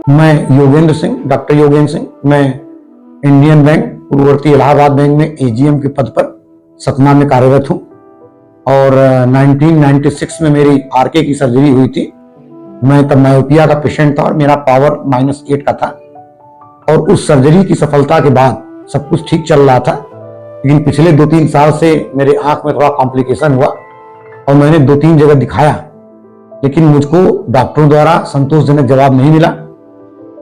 मैं योगेंद्र सिंह, डॉक्टर योगेंद्र सिंह, मैं Indian bank पूर्ववर्ती इलाहाबाद बैंक में एजीएम के पद पर सतना में कार्यरत हूं और 1996 में मेरी आरके की सर्जरी हुई थी। मैं तब मायोपिया का पेशेंट था और मेरा पावर -8 का था और उस सर्जरी की सफलता के बाद सब कुछ ठीक चल रहा था, लेकिन पिछले 2-3 साल से मेरे आंख में थोड़ा कॉम्प्लिकेशन हुआ और मैंने 2-3 जगह दिखाया, लेकिन मुझको डॉक्टरों द्वारा संतोषजनक जवाब नहीं मिला।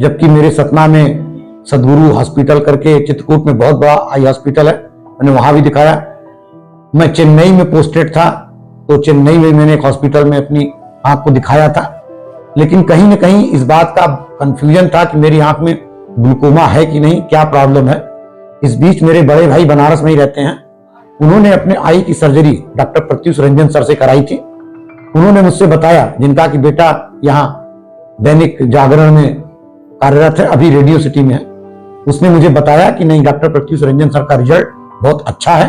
जबकि मेरे सतना में सदगुरु हॉस्पिटल करके चित्रकूट में बहुत बड़ा आई हॉस्पिटल है, मैंने वहां भी दिखाया। मैं चेन्नई में पोस्टेड था तो चेन्नई में मैंने एक हॉस्पिटल में अपनी आंख को दिखाया था, लेकिन कहीं ना कहीं इस बात का कंफ्यूजन था कि मेरी आंख में ग्लूकोमा है कि नहीं, क्या प्रॉब्लम है। इस बीच मेरे बड़े भाई बनारस में ही रहते हैं, उन्होंने अपने आई की surgery doctor Pratyush Ranjan sir से कराई थी। उन्होंने मुझसे बताया, जिनका कि बेटा यहाँ दैनिक जागरण में कार्यरत है, अभी रेडियो सिटी में है, उसने मुझे बताया कि नहीं, डॉक्टर प्रत्युष रंजन सर का रिजल्ट बहुत अच्छा है,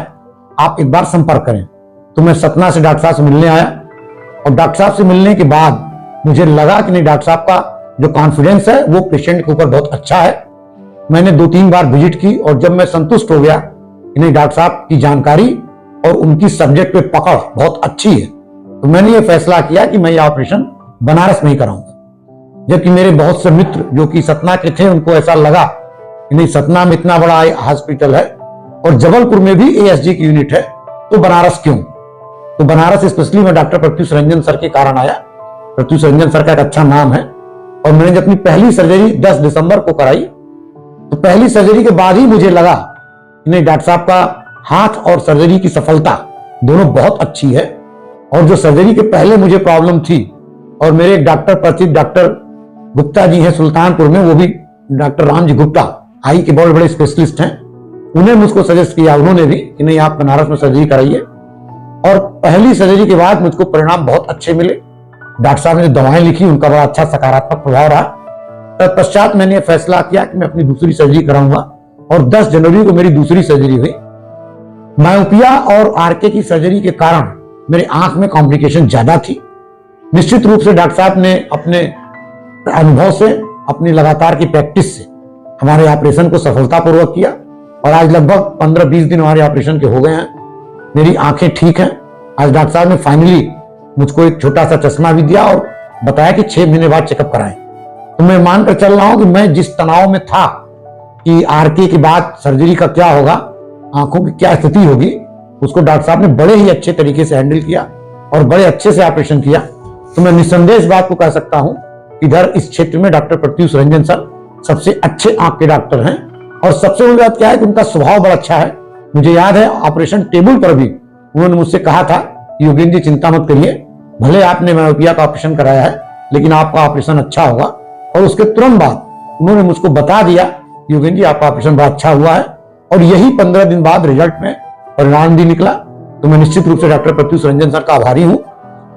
आप एक बार संपर्क करें। तो मैं सतना से डॉक्टर साहब से मिलने आया और डॉक्टर साहब से मिलने के बाद मुझे लगा कि नहीं, डॉक्टर साहब का जो कॉन्फिडेंस है वो पेशेंट के ऊपर बहुत अच्छा है। मैंने 2-3 बार विजिट की और जब मैं संतुष्ट हो गया कि नहीं, डॉक्टर साहब की जानकारी और उनकी सब्जेक्ट पे पकड़ बहुत अच्छी है, तो मैंने ये फैसला किया कि मैं ये ऑपरेशन बनारस में ही कराऊंगा। जबकि मेरे बहुत से मित्र जो कि सतना के थे, उनको ऐसा लगा कि नहीं, सतना में इतना बड़ा हॉस्पिटल है और जबलपुर में भी एएसजी की यूनिट है, तो बनारस क्यों। तो बनारस स्पेशली मैं डॉक्टर प्रत्युष रंजन सर के कारण आया। प्रत्युष रंजन सर का एक अच्छा नाम है और मैंने जब अपनी पहली सर्जरी 10 दिसंबर को कराई, तो पहली सर्जरी के बाद ही मुझे लगा कि नहीं, डॉक्टर साहब का हाथ और सर्जरी की सफलता दोनों बहुत अच्छी है। और जो सर्जरी के पहले मुझे प्रॉब्लम थी, और मेरे एक डॉक्टर परिचित डॉक्टर गुप्ता जी हैं सुल्तानपुर में, वो भी डॉक्टर राम जी गुप्ता आई के बहुत बड़े स्पेशलिस्ट हैं, उन्हें मुझको सजेस्ट किया उन्होंने भी कि नहीं, आप बनारस में सर्जरी कराइए। और पहली सर्जरी के बाद मुझको परिणाम बहुत अच्छे मिले। डॉक्टर साहब ने दवाएं लिखी, उनका बड़ा अच्छा सकारात्मक प्रभाव रहा। तत्पश्चात मैंने फैसला किया कि मैं अपनी दूसरी सर्जरी कराऊंगा और 10 जनवरी को मेरी दूसरी सर्जरी हुई। मायोपिया और आरके की सर्जरी के कारण मेरे आंख में कॉम्प्लिकेशन ज्यादा थी। निश्चित रूप से डॉक्टर साहब ने अपने अनुभव से, अपनी लगातार की प्रैक्टिस से हमारे ऑपरेशन को सफलतापूर्वक किया और आज लगभग 15-20 दिन हमारे ऑपरेशन के हो गए हैं। मेरी आंखें ठीक हैं। आज डॉक्टर साहब ने फाइनली मुझको एक छोटा सा चश्मा भी दिया और बताया कि 6 महीने बाद चेकअप कराएं। तो मैं मानकर चल रहा हूं कि मैं जिस तनाव में था कि आरके के बाद सर्जरी का क्या होगा, आंखों की क्या स्थिति होगी, उसको डॉक्टर साहब ने बड़े ही अच्छे तरीके से हैंडल किया और बड़े अच्छे से ऑपरेशन किया। तो मैं निस्संदेह इस बात को कह सकता हूं, इधर इस क्षेत्र में डॉक्टर प्रत्युष रंजन सर सबसे अच्छे आंख के डॉक्टर हैं। और सबसे बड़ी बात क्या है कि उनका स्वभाव बड़ा अच्छा है। मुझे याद है ऑपरेशन टेबल पर भी उन्होंने मुझसे कहा था, योगेंद्र जी चिंता मत करिए, भले आपने मायोपिया का ऑपरेशन कराया है, लेकिन आपका ऑपरेशन अच्छा होगा। और उसके तुरंत बाद उन्होंने मुझको बता दिया, योगेंद्र जी आपका ऑपरेशन बड़ा अच्छा हुआ है। और यही 15 दिन बाद रिजल्ट में परिणाम भी निकला। तो मैं निश्चित रूप से डॉक्टर प्रत्युष रंजन सर का आभारी हूं।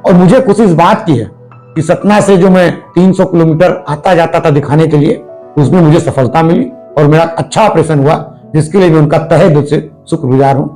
और मुझे खुशी इस बात की है कि सतना से जो मैं 300 किलोमीटर आता जाता था दिखाने के लिए, उसमें मुझे सफलता मिली और मेरा अच्छा ऑपरेशन हुआ, जिसके लिए मैं उनका तहे दिल से शुक्रगुजार हूं।